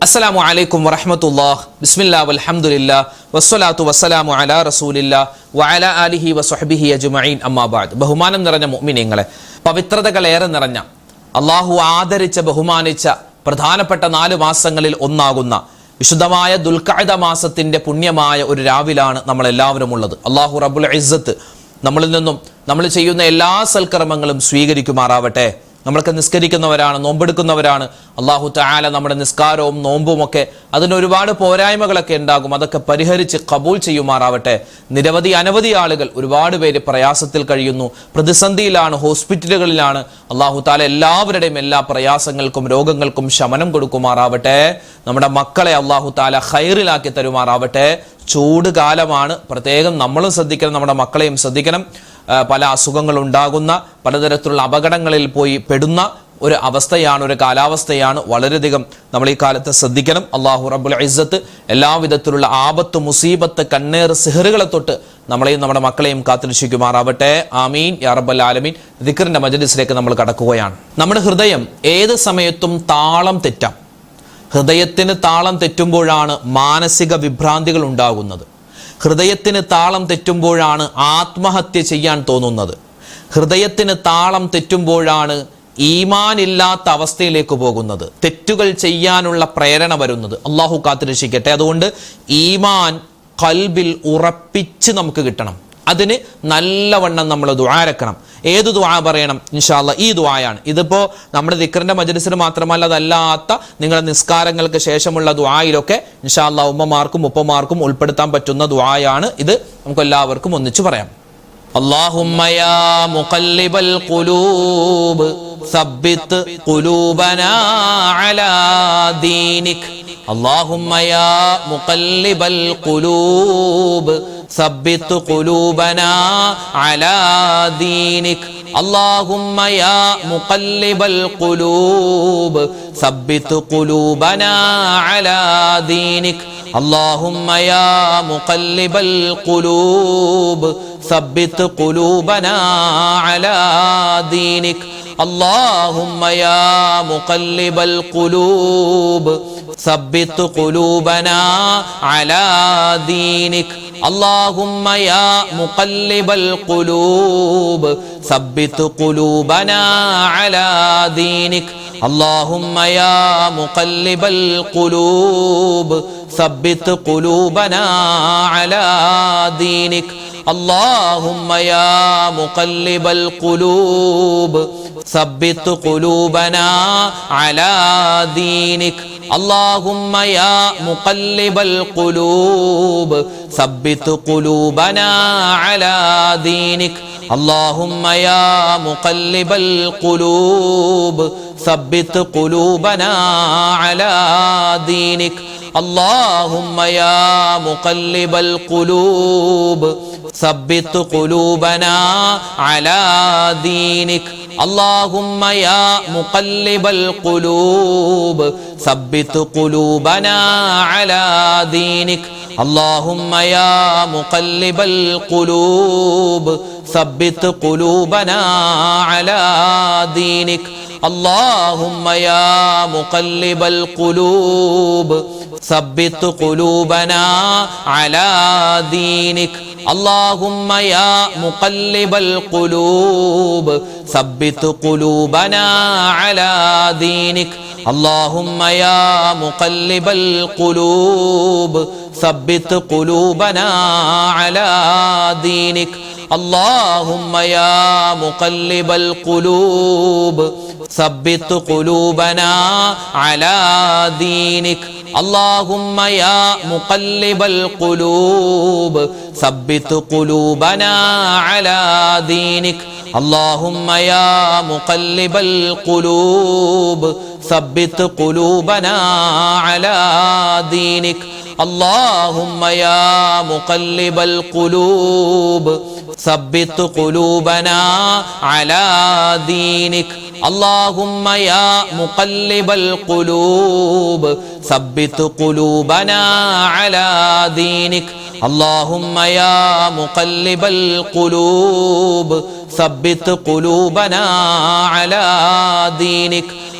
അസ്സലാമു അലൈക്കും വറഹ്മത്തുള്ളാഹി ബിസ്മില്ലാ വൽഹംദുലില്ലാ വസ്സലാത്തു വസ്സലാമു അലാ റസൂലില്ലാ വഅലാ ആലിഹി വസ്വഹ്ബിഹി അജ്മഈൻ അമ്മാ ബഅദ്. ബഹുമാനം നിറഞ്ഞ മുഅ്മിനീങ്ങളെ, പവിത്രതകളേറെ നിറഞ്ഞ അള്ളാഹു ആദരിച്ച ബഹുമാനിച്ച പ്രധാനപ്പെട്ട 4 മാസങ്ങളിൽ ഒന്നാകുന്ന വിശുദ്ധമായ ദുൽഖഅദ മാസത്തിന്റെ പുണ്യമായ ഒരു രാവിലാണ് നമ്മളെല്ലാവരും ഉള്ളത്. അള്ളാഹു റബ്ബുൽ ഇസ്സത്ത് നമ്മളിൽ നിന്നും നമ്മൾ ചെയ്യുന്ന എല്ലാ സൽക്കർമ്മങ്ങളും സ്വീകരിക്കുമാറാവട്ടെ. നമ്മളൊക്കെ നിസ്കരിക്കുന്നവരാണ്, നോമ്പെടുക്കുന്നവരാണ്. അള്ളാഹു തആല നമ്മുടെ നിസ്കാരവും നോമ്പും ഒക്കെ അതിന് ഒരുപാട് പോരായ്മകളൊക്കെ ഉണ്ടാകും, അതൊക്കെ പരിഹരിച്ച് കബൂൽ ചെയ്യുമാറാവട്ടെ. അനവധി ആളുകൾ, ഒരുപാട് പേര് പ്രയാസത്തിൽ കഴിയുന്നു, പ്രതിസന്ധിയിലാണ്, ഹോസ്പിറ്റലുകളിലാണ്. അള്ളാഹു തആല എല്ലാവരുടെയും എല്ലാ പ്രയാസങ്ങൾക്കും രോഗങ്ങൾക്കും ശമനം കൊടുക്കുമാറാവട്ടെ. നമ്മുടെ മക്കളെ അള്ളാഹു തആല ഖൈറിലാക്കി തരുമാറാവട്ടെ. ചൂട് കാലമാണ്, പ്രത്യേകം നമ്മളും ശ്രദ്ധിക്കണം, നമ്മുടെ മക്കളെയും ശ്രദ്ധിക്കണം. പല അസുഖങ്ങൾ ഉണ്ടാകുന്ന, പലതരത്തിലുള്ള അപകടങ്ങളിൽ പോയി പെടുന്ന ഒരു അവസ്ഥയാണ്, ഒരു കാലാവസ്ഥയാണ്. വളരെയധികം നമ്മൾ ഈ കാലത്ത് ശ്രദ്ധിക്കണം. അള്ളാഹു റബ്ബുൽ ഇസ്സത്ത് എല്ലാവിധത്തിലുള്ള ആപത്ത്, മുസീബത്ത്, കണ്ണേർ, സിഹറുകളെ തൊട്ട് നമ്മളെയും നമ്മുടെ മക്കളെയും കാത്തുരക്ഷിക്കുമാറാവട്ടെ. ആമീൻ യാ റബ്ബൽ ആലമീൻ. ദിക്റിന്റെ മജ്ലിസിലേക്ക് നമ്മൾ കടക്കുകയാണ്. നമ്മുടെ ഹൃദയം ഏത് സമയത്തും താളം തെറ്റാം. ഹൃദയത്തിന് താളം തെറ്റുമ്പോഴാണ് മാനസിക വിഭ്രാന്തികൾ ഉണ്ടാകുന്നത്. ഹൃദയത്തിന് താളം തെറ്റുമ്പോഴാണ് ആത്മഹത്യ ചെയ്യാൻ തോന്നുന്നത്. ഹൃദയത്തിന് താളം തെറ്റുമ്പോഴാണ് ഈമാനില്ലാത്ത അവസ്ഥയിലേക്ക് പോകുന്നത്, തെറ്റുകൾ ചെയ്യാനുള്ള പ്രേരണ വരുന്നത്. അള്ളാഹു കാത്തുരക്ഷിക്കട്ടെ. അതുകൊണ്ട് ഈമാൻ ഖൽബിൽ ഉറപ്പിച്ച് നമുക്ക് കിട്ടണം. അതിന് നല്ലവണ്ണം നമ്മൾ ദുആരക്കണം. ഏത് ദുആ പറയണം? ഇൻഷാ അല്ലാഹ് ഈ ദുആയാണ്. ഇതിപ്പോൾ നമ്മുടെ ദിക്റിന്റെ മജ്ലിസിൽ മാത്രമല്ല, അതല്ലാത്ത നിങ്ങളുടെ നിസ്കാരങ്ങൾക്ക് ശേഷമുള്ള ദുആയിലൊക്കെ ഇൻഷാ അല്ലാഹ് ഉമ്മമാർക്കും ഉപ്പമാർക്കും ഉൾപ്പെടുത്താൻ പറ്റുന്ന ദുആയാണ് ഇത്. നമുക്ക് എല്ലാവർക്കും ഒന്നിച്ചു പറയാം. അല്ലാഹുമ്മ യാ മുഖല്ലിബൽ ഖുലൂബ് സബ്ബിത് ഖുലൂബനാ അലാ ദീനിക്. അല്ലാഹുമ്മ യാ മുഖല്ലിബൽ ഖുലൂബ് സബ്ബിത് ഖുലൂബനാ അലാ ദീനിക്. اللهم يا مقلب القلوب ثبت قلوبنا على دينك. اللهم يا مقلب القلوب ثبت قلوبنا على دينك. اللهم يا مقلب القلوب ثبت قلوبنا على دينك. اللهم يا مقلب القلوب ثبت قلوبنا على دينك. اللهم يا مقلب القلوب ثبت قلوبنا على دينك. اللهم يا مقلب القلوب ثبت قلوبنا على دينك. اللهم يا مقلب القلوب ثبت قلوبنا على دينك. اللهم يا مقلب القلوب ثبت قلوبنا على دينك. اللهم يا مقلب القلوب ثبت قلوبنا على دينك. اللهم يا مقلب القلوب ثبت قلوبنا على دينك. اللهم يا مقلب القلوب ثبت قلوبنا على دينك. اللهم يا مقلب القلوب ثبت قلوبنا على دينك. اللهم يا مقلب القلوب ثبت قلوبنا على دينك. اللهم يا مقلب القلوب ثبت قلوبنا على دينك. اللهم يا مقلب القلوب ثبت قلوبنا على دينك. اللهم يا مقلب القلوب ثبت قلوبنا على دينك. اللهم يا مقلب القلوب ثبت قلوبنا على دينك. اللهم يا مقلب القلوب ثبت قلوبنا على دينك. اللهم يا مقلب القلوب ثبت قلوبنا على دينك. اللهم يا مقلب القلوب ثبت قلوبنا على دينك.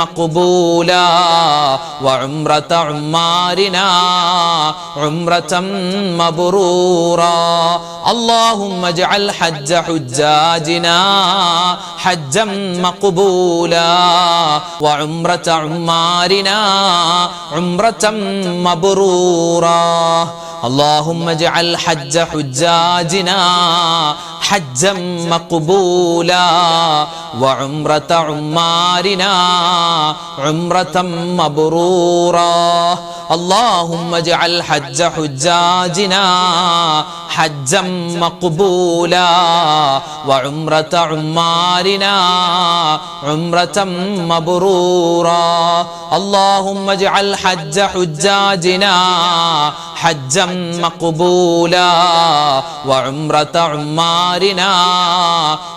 مقبولا وعمرة عمارنا عمرة مبرورا اللهم اجعل حج حجاجنا حجا مقبولا وعمرة عمارنا عمرة مبرورا اللهم اجعل حج حجاجنا حجا مقبولا وعمرة عمارنا عمرة مبرورا اللهم اجعل حج حجاجنا حجا مقبولا وعمرة عمارنا عمرة مبرورا اللهم اجعل حج حجاجنا حجا مقبولا وعمرة عمارنا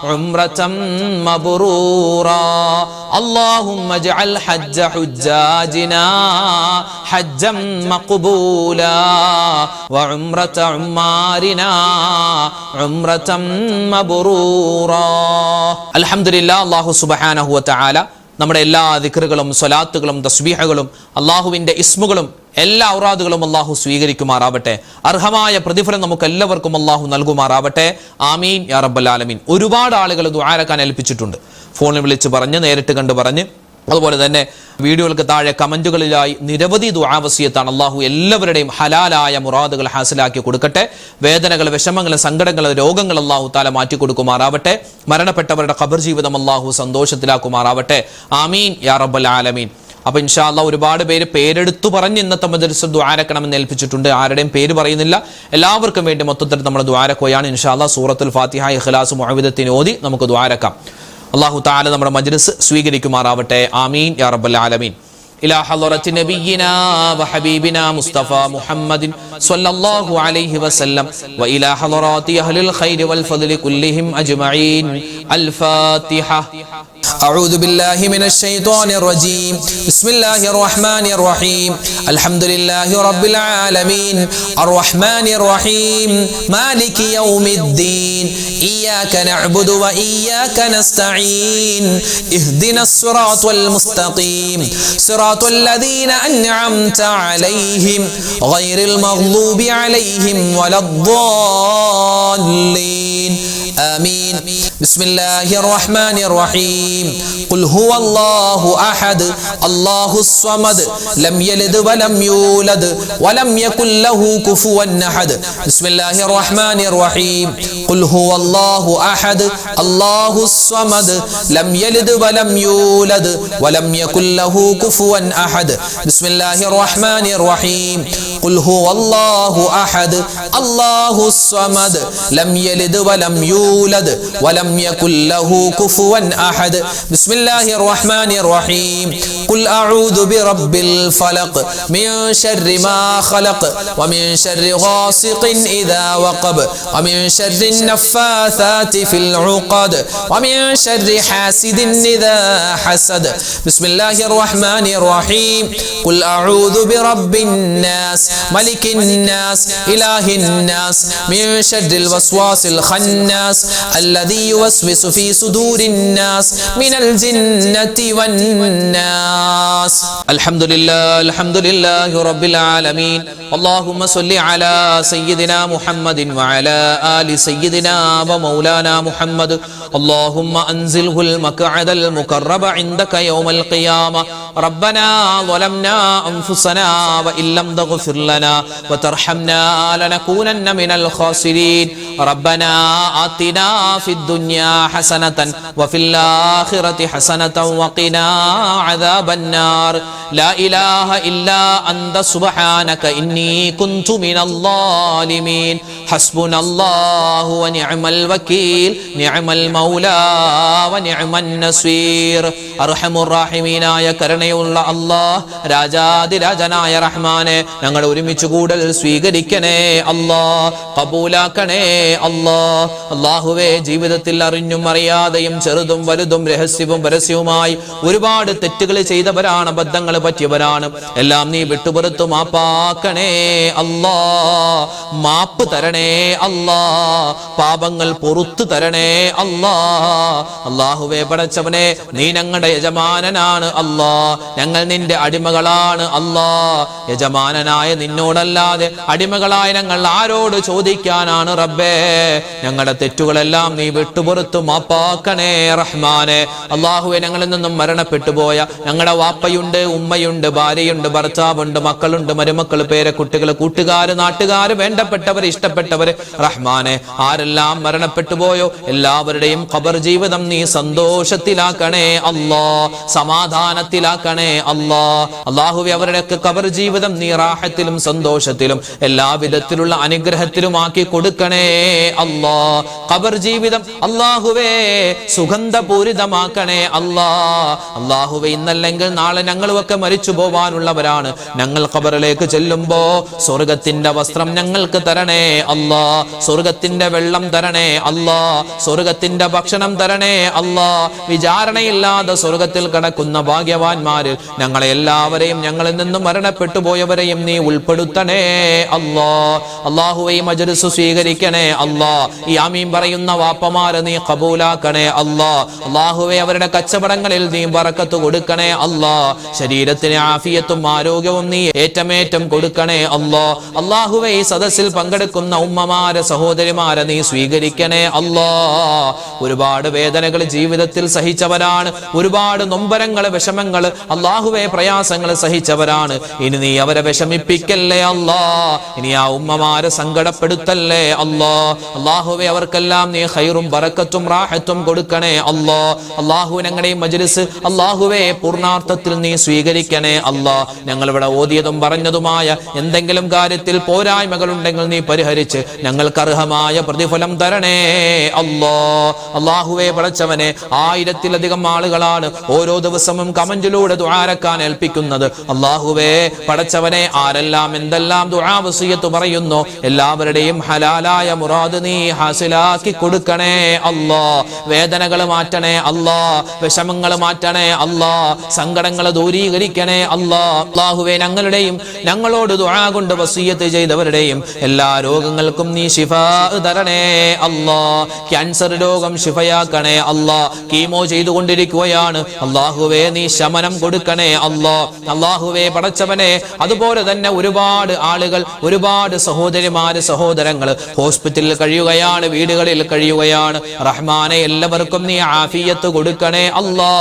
عمرة مبرورا اللهم اجعل حج حجاجنا حجا مقبولا وعمرة عمارنا عمرة مبرورا الحمد لله الله سبحانه وتعالى നമ്മുടെ എല്ലാ ദിക്റുകളും സ്വലാത്തുകളും തസ്ബീഹുകളും അല്ലാഹുവിന്റെ ഇസ്മുകളും എല്ലാ ഔറാദുകളും അല്ലാഹു സ്വീകരിക്കുമാറാവട്ടെ. അർഹമായ പ്രതിഫലം നമുക്ക് എല്ലാവർക്കും അല്ലാഹു നൽകുമാറാവട്ടെ. ആമീൻ യാ റബ്ബൽ ആലമീൻ. ഒരുപാട് ആളുകൾ ദുആരക്കാൻ ഏൽപ്പിച്ചിട്ടുണ്ട്. ഫോണിൽ വിളിച്ച് പറഞ്ഞ്, നേരിട്ട് കണ്ട് പറഞ്ഞ്, അതുപോലെ തന്നെ വീഡിയോകൾക്ക് താഴെ കമന്റുകളിലായി നിരവധി ദുആ വസിയത്താണ്. അല്ലാഹു എല്ലാവരുടെയും ഹലാലായ മുറാദുകൾ ഹാസിലാക്കി കൊടുക്കട്ടെ. വേദനകൾ, വിഷമങ്ങൾ, സങ്കടങ്ങൾ, രോഗങ്ങൾ അല്ലാഹു തആല മാറ്റി കൊടുക്കുമാറാവട്ടെ. മരണപ്പെട്ടവരുടെ ഖബർ ജീവിതം അല്ലാഹു സന്തോഷത്തിലാക്കുമാറാവട്ടെ. ആമീൻ യാ റബ്ബൽ ആലമീൻ. അപ്പൊ ഇൻഷാ അല്ലാഹ് ഒരുപാട് പേര് പേരെടുത്തു പറഞ്ഞ് ഇന്നത്തെ മജ്‌ലിസിൽ ദുആരക്കണമെന്ന് ഏൽപ്പിച്ചിട്ടുണ്ട്. ആരുടെയും പേര് പറയുന്നില്ല. എല്ലാവർക്കും വേണ്ടി മൊത്തത്തിൽ നമ്മൾ ദുആരക്കുകയാണ്. ഇൻഷാ അല്ലാഹ് സൂറത്തുൽ ഫാത്തിഹ, ഇഖ്ലാസ്, മുഅവ്വിദത്തിന് ഓതി നമുക്ക് ദുആരക്കാം. അല്ലാഹു തആല നമ്മുടെ മജ്‌ലിസ് സ്വീകരിക്കുമാറാവട്ടെ. ആമീൻ യാ റബ്ബൽ ആലമീൻ. إلى حضرة نبينا وحبيبنا مصطفى محمد صلى الله عليه وسلم وإلى حضرات أهل الخير والفضل كلهم أجمعين. الفاتحة. أعوذ بالله من الشيطان الرجيم. بسم الله الرحمن الرحيم. الحمد لله رب العالمين الرحمن الرحيم مالك يوم الدين إياك نعبد وإياك نستعين اهدنا الصراط المستقيم صراط الذين أنعمت عليهم غير المغضوب عليهم ولا الضالين آمين. بسم الله الرحمن الرحيم. قل هو الله أحد الله الصمد لم يلد ولم يولد ولم يكن له كفوا أحد. بسم الله الرحمن الرحيم. قل هو الله أحد الله الصمد لم يلد ولم يولد ولم يكن له كفوا أحد. بسم الله الرحمن الرحيم. قل هو الله أحد الله الصمد لم يلد ولم يولد ولم يكن له كفوا أحد. بسم الله الرحمن الرحيم. قل أعوذ برب الفلق من شر ما خلق ومن شر غاسق إذا وقب ومن شر النفاثات في العقد ومن شر حاسد إذا حسد. بسم الله الرحمن الرحيم. قل أعوذ برب الناس ملك الناس إله الناس من شر الوسواس الخناس الذي يوسوس في صدور الناس من الجنة والناس. الحمد لله رب العالمين. اللهم صل على سيدنا محمد وعلى آل سيدنا ومولانا محمد. اللهم أنزله المقعد المقرب عندك يوم القيامة. ربنا ظلمنا أنفسنا وإن لم تغفر لنا وترحمنا لنكونن من الخاسرين. ربنا آتنا في الدنيا حسنة وفي الآخرة حسنة وقنا عذاب النار. لا إله إلا أنت سبحانك إني كنت من الظالمين. حسبنا الله ونعم الوكيل نعم المولى ونعم النصير. أرحم الراحمين يا കരുണയുള്ള അല്ലാഹ്, രാജാതിരാജനായ റഹ്മാനെ, ഞങ്ങൾ ഒരുമിച്ച് കൂടൽ സ്വീകരിക്കണേ അല്ലാഹ്, കബൂലാക്കണേ അല്ലാഹ്. അല്ലാഹുവേ, ജീവിതത്തിൽ അറിഞ്ഞും അറിയാതെയും ചെറുതും വലുതും രഹസ്യവും പരസ്യവുമായി ഒരുപാട് തെറ്റുകൾ ചെയ്തവരാണ്, അബദ്ധങ്ങൾ പറ്റിയവരാണ്. എല്ലാം നീ വിട്ടുപുറത്തു മാപ്പാക്കണേ അല്ലാഹ്, മാപ്പ് തരണേ തരണേ അല്ലാ, പാപങ്ങൾ പുറത്തു തരണേ അല്ലാ. അല്ലാഹുവേ പടച്ചവനെ, നീ ഞങ്ങളുടെ യജമാനനാണ് അല്ലാ, ഞങ്ങൾ നിന്റെ അടിമകളാണ് അല്ലാ. യജമാനനായ നിന്നോടല്ലാതെ അടിമകളായ ഞങ്ങൾ ആരോട് ചോദിക്കാനാണ് റബ്ബേ? ഞങ്ങളുടെ തെറ്റുകളെല്ലാം നീ വിട്ടുപുറത്തു മാപ്പാക്കണേ റഹ്മാനെ. അല്ലാഹുവേ, ഞങ്ങളിൽ നിന്നും മരണപ്പെട്ടു പോയ ഞങ്ങളുടെ വാപ്പയുണ്ട്, ഉമ്മയുണ്ട്, ഭാര്യയുണ്ട്, ഭർത്താവുണ്ട്, മക്കളുണ്ട്, മരുമക്കൾ, പേരക്കുട്ടികൾ, കൂട്ടുകാര്, നാട്ടുകാര്, വേണ്ടപ്പെട്ടവർ, ഇഷ്ടപ്പെട്ടവര് റഹ്മാനെ, ആരെല്ലാം മരണപ്പെട്ടു പോയോ എല്ലാവരുടെയും ഖബർ ജീവിതം നീ സന്തോഷത്തിലാക്കണേ അല്ലാ, സമാധാനത്തിലാക്കണേ അല്ലാ. അല്ലാഹുവേ, അവരുടെയൊക്കെ ഖബർ ജീവിതം നീ റാഹത്തിലും സന്തോഷത്തിലും എല്ലാവിധത്തിലുള്ള അനുഗ്രഹത്തിലുമാക്കി കൊടുക്കണേ അല്ലാ. ഖബർ ജീവിതം അല്ലാഹുവേ സുഗന്ധപൂരിതമാക്കണേ അല്ലാ. അല്ലാഹുവേ, ഇന്നല്ലെങ്കിൽ നാളെ ഞങ്ങളുമൊക്കെ മരിച്ചു പോവാനുള്ളവരാണ്. ഞങ്ങൾ ഖബറിലേക്ക് ചെല്ലുമ്പോ സ്വർഗത്തിന്റെ വസ്ത്രം ഞങ്ങൾക്ക് തരണേ അല്ലാ, സ്വർഗത്തിന്റെ വെള്ളം തരണേ അല്ലാ, സ്വർഗത്തിന്റെ ഭക്ഷണം തരണേ അല്ലാ. വിചാരണയില്ലാതെ സ്വർഗത്തിൽ കടക്കുന്ന ഭാഗ്യവാന്മാരിൽ ഞങ്ങളെ എല്ലാവരെയും, ഞങ്ങളിൽ നിന്നും മരണപ്പെട്ടു പോയവരെയും നീ ഉൾപ്പെടുത്തണേ അല്ലാ. അല്ലാഹുവേ, മജ്‌ലിസ് സ്വീകരിക്കണേ അല്ലാ. ഈ ആമീൻ പറയുന്ന വാപ്പമാരെ നീ ഖബൂലാക്കണേ അല്ലാ. അല്ലാഹുവേ, അവരുടെ കച്ചവടങ്ങളിൽ നീ ബറക്കത്ത് കൊടുക്കണേ അല്ലാ. ശരീരത്തിന് ആഫിയത്തും ആരോഗ്യവും നീ ഏറ്റമേറ്റം കൊടുക്കണേ അല്ലാ. അല്ലാഹുവേ, ഈ സദസ്സിൽ പങ്കെടുക്കുന്ന ഉമ്മമാരെ, സഹോദരിമാരെ നീ സ്വീകരിക്കണേ അല്ലാ. ഒരുപാട് വേദനകൾ ജീവിതത്തിൽ സഹിച്ചവരാണ്, ഒരുപാട് നൊമ്പരങ്ങൾ, വിഷമങ്ങൾ, അല്ലാഹുവേ പ്രയാസങ്ങൾ സഹിച്ചവരാണ്. ഇനി നീ അവരെ വിഷമിപ്പിക്കല്ലേ അല്ലാ, ഇനി ആ ഉമ്മമാരെ സങ്കടപ്പെടുത്തല്ലേ അല്ലാ. അല്ലാഹുവേ, അവർക്കെല്ലാം നീ ഖൈറും ബറക്കത്തും റാഹത്തും കൊടുക്കണേ അല്ലാ. അല്ലാഹു, ഞങ്ങളുടെ ഈ മജ്‌ലിസ് അല്ലാഹുവേ പൂർണ്ണാർത്ഥത്തിൽ നീ സ്വീകരിക്കണേ അല്ലാ. ഞങ്ങൾ ഇവിടെ ഓതിയതും പറഞ്ഞതുമായ എന്തെങ്കിലും കാര്യത്തിൽ പോരായ്മകൾ ഉണ്ടെങ്കിൽ നീ പരിഹരിച്ച് ഞങ്ങൾക്ക് അർഹമായ പ്രതിഫലം തരണേ അല്ലാ. അല്ലാഹുവേ പടച്ചവനെ, 1000-ലധികം ആളുകളാണ് ഓരോ ദിവസവും കമന്റിലൂടെ ദുആരക്കാൻ ഏൽപ്പിക്കുന്നത്. അല്ലാഹുവേ പടച്ചവനെ, ആരെല്ലാം എന്തെല്ലാം ദുആ വസിയത്ത് പറയുന്നു എല്ലാവരുടെയും ഹലാലായ മുറാദ് നീ ഹാസിലാക്കി കൊടുക്കണേ അല്ലാ. വേദനകൾ മാറ്റണേ അല്ലാ, വിഷമങ്ങൾ മാറ്റണേ അല്ലാ, സങ്കടങ്ങൾ ദൂരീകരിക്കണേ അല്ലാ. അല്ലാഹുവേ, ഞങ്ങളുടെയും ഞങ്ങളോട് ദുആ കൊണ്ട് വസിയത്ത് ചെയ്തവരുടെയും എല്ലാ രോഗങ്ങൾക്കും നീ ശിഫാ തരണേ അല്ലാ. ക്യാൻസർ രോഗം ശിഫയാക്കണേ അല്ലാ. കീമോ ചെയ്തുകൊണ്ടിരിക്കുകയാണ് അല്ലാഹുവേ, നീ ശമനം കൊടുക്കണേ അല്ലാ. അല്ലാഹുവേ പടച്ചവനെ, അതുപോലെ തന്നെ ഒരുപാട് ആളുകൾ, ഒരുപാട് സഹോദരിമാര്, സഹോദരങ്ങൾ ഹോസ്പിറ്റലിൽ കഴിയുകയാണ്, വീടുകളിൽ കഴിയുകയാണ്. റഹ്മാനെ, എല്ലാവർക്കും നീ ആഫിയത്ത് കൊടുക്കണേ അല്ലാ,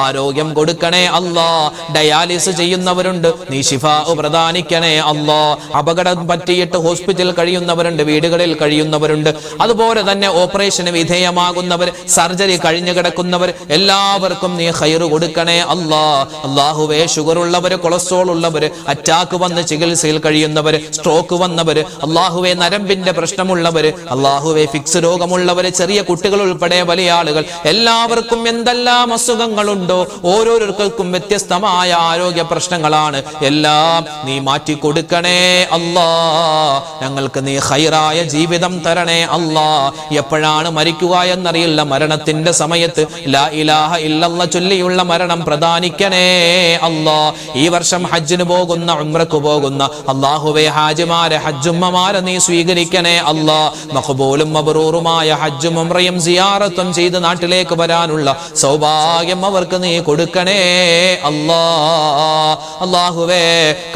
ആരോഗ്യം കൊടുക്കണേ അല്ലാ. ഡയാലിസിസ് ചെയ്യുന്നവരുണ്ട്, നീ ശിഫാ പ്രദാനിക്കണേ അല്ലാ. അപകടം പറ്റിയിട്ട് ഹോസ്പിറ്റലിൽ കഴിയുന്നവരുണ്ട്, വീടുകളിൽ കഴിയുന്നവരുണ്ട്. അതുപോലെ തന്നെ ഓപ്പറേഷന് വിധേയമാകുന്നവർ, സർജറി കഴിഞ്ഞു കിടക്കുന്നവർ എല്ലാവർക്കും നീ ഖൈർ കൊടുക്കണേ അല്ലാ. അല്ലാഹുവേ, ഷുഗർ ഉള്ളവർ, കൊളസ്ട്രോൾ ഉള്ളവർ, അറ്റാക്ക് വന്ന് ചികിത്സയിൽ കഴിയുന്നവർ, സ്ട്രോക്ക് വന്നവർ, അല്ലാഹുവേ നരമ്പിന്റെ പ്രശ്നമുള്ളവർ, അല്ലാഹുവേ ഫിക്സ് രോഗമുള്ളവർ, ചെറിയ കുട്ടികൾ ഉൾപ്പെടെ വലിയ ആളുകൾ, എല്ലാവർക്കും എന്തെല്ലാം അസുഖങ്ങളുണ്ടോ ഓരോരുത്തർക്കും വ്യത്യസ്തമായ ആരോഗ്യ പ്രശ്നങ്ങളാണ്. എല്ലാം നീ മാറ്റി കൊടുക്കണേ അല്ലാ. ഞങ്ങൾക്ക് നീ ഖൈറായ ജീവിതം തരണേ അല്ലാ. എപ്പോഴാണ് മരിക്കുക എന്നറിയില്ല, മരണത്തിന്റെ സമയത്ത് ലാ ഇലാഹ ഇല്ലല്ലാഹ് ചൊല്ലിയുള്ള മരണം പ്രദാനിക്കണേ അല്ലാ. ഈ വർഷം ഹജ്ജിന് പോകുന്ന, ഉംറക്ക് പോകുന്ന അല്ലാഹുവേ ഹാജിമാരെ, ഹജ്ജുമ്മമാരെ നീ സ്വീകരിക്കണേ അല്ലാ. മഖ്ബൂലും മബ്റൂറുമായ ഹജ്ജും ഉംറയും സിയാറത്തും ചെയ്ത് നാട്ടിലേക്ക് വരാനുള്ള സൗഭാഗ്യം അവർക്ക് നീ കൊടുക്കണേ അല്ലാ. അല്ലാഹുവേ,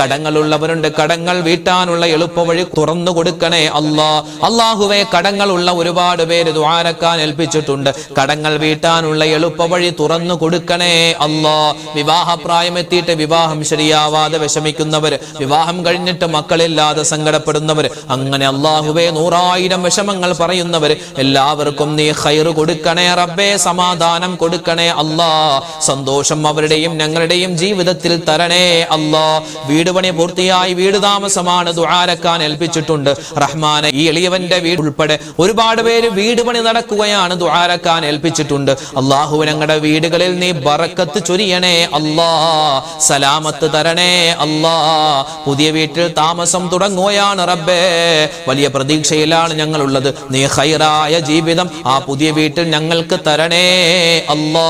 കടങ്ങളുള്ളവരുണ്ട്, കടങ്ങൾ വീട്ടാനുള്ള എളുപ്പവഴി തുറന്നു കൊടുക്കണേ അല്ലാ. അല്ലാഹുവേ, കടങ്ങളുള്ള ഒരുപാട് പേര് ദുആരക്കാൻ ഏൽപ്പിച്ചിട്ടുണ്ട്, കടങ്ങൾ വീട്ടാനുള്ള എളുപ്പവഴി തുറന്നു കൊടുക്കണേ അല്ലാ. വിവാഹപ്രായം എത്തിയിട്ട് വിവാഹം ശരിയാവാതെ വിഷമിക്കുന്നവർ, വിവാഹം കഴിഞ്ഞിട്ട് മക്കളില്ലാതെ സങ്കടപ്പെടുന്നവർ, അങ്ങനെ അല്ലാഹുവേ 100,000 വിഷമങ്ങൾ പറയുന്നവർ എല്ലാവർക്കും നീ ഖൈർ കൊടുക്കണേ റബ്ബേ, സമാധാനം കൊടുക്കണേ അല്ലാ. സന്തോഷം അവരുടെയും ഞങ്ങളുടെയും ജീവിതത്തിൽ തരണേ അല്ലാ. വീട് പണി പൂർത്തിയായി, വീട് താമസമാണ്, ദുആരക്കാൻ ഏൽപ്പിച്ചിട്ടുണ്ട് റഹ്മാനെ. ഈ എളിയവന്റെ വീട് ഉൾപ്പെടെ ഒരുപാട് പേര് വീട് പണി നടക്കുകയാണ്, ദുആരക്കാൻ ഏൽപ്പിച്ചിട്ടുണ്ട്. അല്ലാഹു, ഞങ്ങളുടെ വീടുകളിൽ നീ ബറക്കത്ത് ചൊരിയണേ അല്ലാ, സലാമത്ത് തരണേ അല്ലാ. പുതിയ വീട്ടിൽ താമസം തുടങ്ങുകയാണ് റബ്ബേ, വലിയ പ്രതീക്ഷയിലാണ് ഞങ്ങളുള്ളത്. നീ ഖൈറായ ജീവിതം ആ പുതിയ വീട്ടിൽ ഞങ്ങൾക്ക് തരണേ അല്ലാ.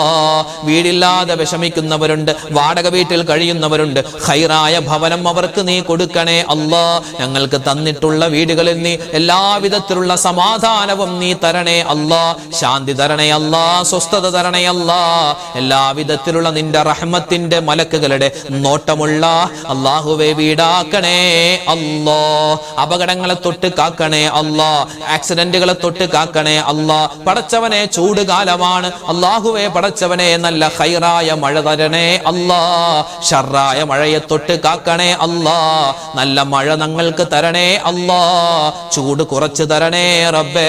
വീടില്ലാതെ വിഷമിക്കുന്നവരുണ്ട്, വാടക വീട്ടിൽ കഴിയുന്നവരുണ്ട്, ഖൈറായ ഭവനം അവർക്ക് നീ കൊടുക്കണേ അല്ലാ. ഞങ്ങൾക്ക് തന്നിട്ടുള്ള വീടുകൾ വീടുകളിൽ നീ എല്ലാവിധത്തിലുള്ള സമാധാനവും നീ തരണേ അല്ലാ, ശാന്തി തരണേ അല്ലാ, സ്വസ്ഥത തരണേ അല്ലാ. എല്ലാവിധത്തിലുള്ള നിന്റെ റഹ്മത്തിന്റെ മലക്കുകളുടെ നോട്ടമുള്ള അല്ലാഹുവേ വീടാക്കണേ അല്ലാ. അപകടങ്ങളെ തൊട്ട് കാക്കണേ അല്ലാ, ആക്സിഡന്റുകളെ തൊട്ട് കാക്കണേ അല്ലാ. പടച്ചവനെ ചൂട് കാലമാണ് അല്ലാഹുവേ, പടച്ചവനെ നല്ല ഖൈറായ മഴ തരണേ അല്ലാ. ഷർറായ മഴയെ തൊട്ട് കാക്കണേ അല്ലാ, നല്ല മഴ ഞങ്ങൾക്ക് തരണേ അല്ലാ. ചൂട് കുറച്ച് തരണേ റബ്ബേ.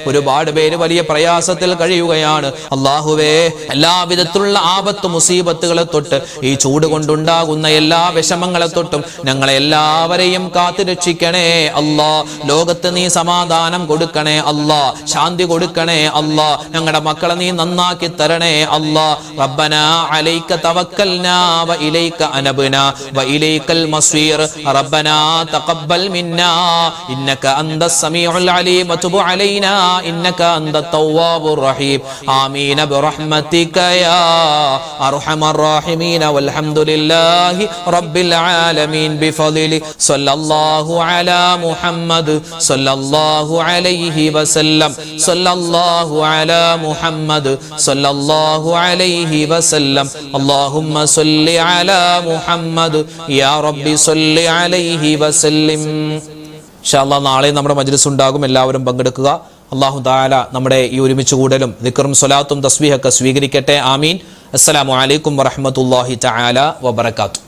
ഒരുപാട് പേര് വലിയ പ്രയാസത്തിൽ കഴിയുകയാണ് അല്ലാഹുവേ. എല്ലാവിധത്തിലുള്ള ആപത്ത് മുസീബത്തുകളെ തൊട്ട്, ഈ ചൂട് കൊണ്ടുണ്ടാകുന്ന എല്ലാ വിഷമങ്ങളെ തൊട്ടും ഞങ്ങളെ എല്ലാവരെയും കാത്തു രക്ഷിക്കണേ അല്ലാ. ലോകത്ത് നീ സമാധാനം കൊടുക്കണേ അല്ലാ, ശാന്തി കൊടുക്കണേ അല്ലാ. ഞങ്ങളുടെ മക്കളെ നീ നന്നാക്കി തരണേ അല്ലാ. റബ്ബനാ അലൈക തവക്കൽനാ വ ഇലൈക അനബ്നാ വ ഇലൈകൽ മസ്വീർ. റബ്ബനാ തഖബ്ബൽ മിന്നാ ഇന്നക അന്തസ് സമീഉൽ അലീം വതുബ് അലൈനാ ഇന്നക അന്തത് തവ്വാബുർ റഹീം. ആമീൻ ബിറഹ്മതിക യാ അർഹമർ റഹീമീൻ. വൽഹംദുലില്ലാഹി റബ്ബിൽ ആലമീൻ ബിഫളിലി സ്വല്ലല്ലാഹു അലാ മുഹമ്മദ് സ്വല്ലല്ലാഹു അലൈഹി വസല്ലം. സ്വല്ലല്ലാഹു അലാ മുഹമ്മദ് സ്വല്ലല്ലാഹു അലൈഹി വസല്ലം. അല്ലാഹുമ്മ സ്വല്ലി അലാ മുഹമ്മദ് യാ റബ്ബി സ്വല്ലി അലൈഹി വസല്ലം. ഇൻഷാ അല്ലാഹ് നാളെ നമ്മുടെ മജ്ലിസ് ഉണ്ടാകും, എല്ലാവരും പങ്കെടുക്കുക. അല്ലാഹു തആല നമ്മുടെ ഈ ഒരുമിച്ച് കൂടലും ദിക്റും സ്വലാത്തും തസ്ബീഹൊക്കെ സ്വീകരിക്കട്ടെ. ആമീൻ. അസ്സലാമു അലൈക്കും വറഹ്മത്തുള്ളാഹി തആല വബറകാതുഹു.